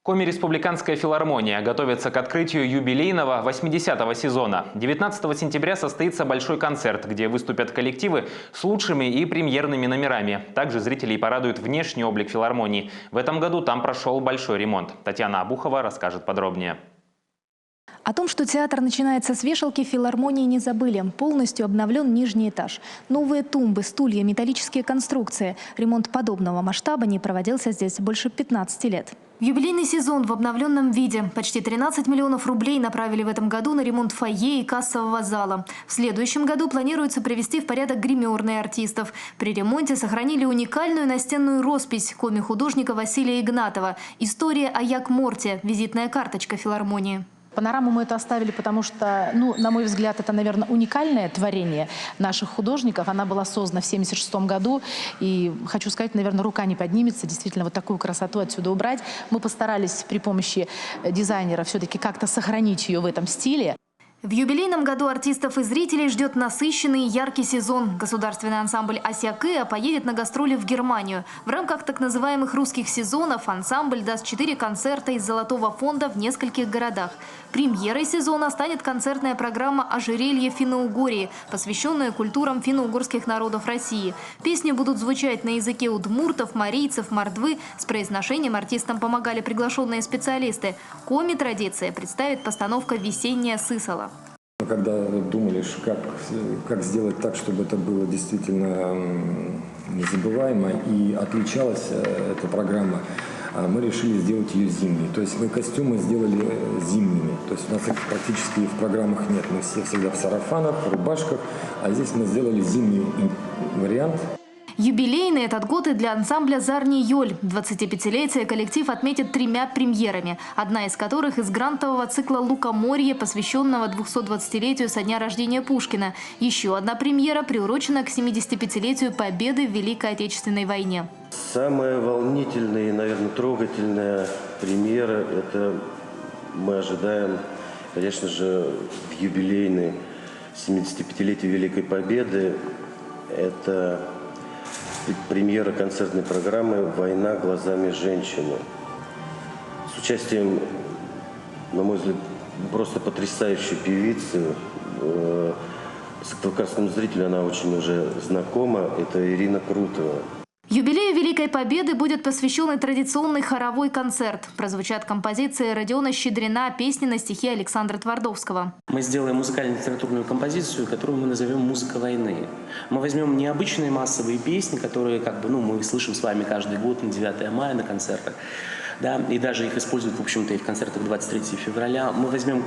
Коми Республиканская филармония готовится к открытию юбилейного 80-го сезона. 19 сентября состоится большой концерт, где выступят коллективы с лучшими и премьерными номерами. Также зрителей порадует внешний облик филармонии. В этом году там прошел большой ремонт. Татьяна Абухова расскажет подробнее. О том, что театр начинается с вешалки, в филармонии не забыли. Полностью обновлен нижний этаж. Новые тумбы, стулья, металлические конструкции. Ремонт подобного масштаба не проводился здесь больше 15 лет. Юбилейный сезон в обновленном виде. Почти 13 миллионов рублей направили в этом году на ремонт фойе и кассового зала. В следующем году планируется привести в порядок гримерные артистов. При ремонте сохранили уникальную настенную роспись коми-художника Василия Игнатова. История о Як-Морте. Визитная карточка филармонии. Панораму мы это оставили, потому что, на мой взгляд, это, наверное, уникальное творение наших художников. Она была создана в 1976 году. И хочу сказать, наверное, рука не поднимется. Действительно, вот такую красоту отсюда убрать. Мы постарались при помощи дизайнера все-таки как-то сохранить ее в этом стиле. В юбилейном году артистов и зрителей ждет насыщенный и яркий сезон. Государственный ансамбль «Асиакеа» поедет на гастроли в Германию. В рамках так называемых русских сезонов ансамбль даст 4 концерта из Золотого фонда в нескольких городах. Премьерой сезона станет концертная программа «Ожерелье Финно-Угории», посвященная культурам финно-угорских народов России. Песни будут звучать на языке удмуртов, марийцев, мордвы. С произношением артистам помогали приглашенные специалисты. Коми-традиция представит постановка «Весенняя сысола». Когда думали, как сделать так, чтобы это было действительно незабываемо и отличалась эта программа, мы решили сделать ее зимней. То есть мы костюмы сделали зимними. То есть у нас их практически в программах нет. Мы все всегда в сарафанах, в рубашках, а здесь мы сделали зимний вариант. Юбилейный этот год и для ансамбля «Зарний Йоль». 25-летие коллектив отметит 3 премьерами, одна из которых из грантового цикла «Лукоморье», посвященного 220-летию со дня рождения Пушкина. Еще одна премьера приурочена к 75-летию Победы в Великой Отечественной войне. Самая волнительная и, наверное, трогательная премьера – это мы ожидаем, конечно же, в юбилейный 75-летие Великой Победы. Это премьера концертной программы «Война глазами женщины». С участием, на мой взгляд, просто потрясающей певицы. Сыктывкарскому зрителю она очень уже знакома. Это Ирина Крутова. Юбилею Великой Победы будет посвящен и традиционный хоровой концерт. Прозвучат композиции Родиона Щедрина, песни на стихи Александра Твардовского. Мы сделаем музыкально-литературную композицию, которую мы назовем «Музыка войны». Мы возьмем необычные массовые песни, которые мы слышим с вами каждый год на 9 мая на концертах. Да, и даже их используют, в общем-то, и в концертах 23 февраля. Мы возьмем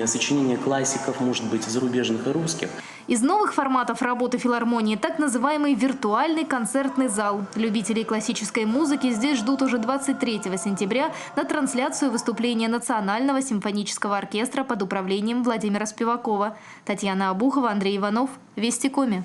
сочинения классиков, может быть, зарубежных и русских. Из новых форматов работы филармонии так называемый виртуальный концертный зал. Любителей классической музыки здесь ждут уже 23 сентября на трансляцию выступления Национального симфонического оркестра под управлением Владимира Спивакова. Татьяна Абухова, Андрей Иванов. Вести Коми.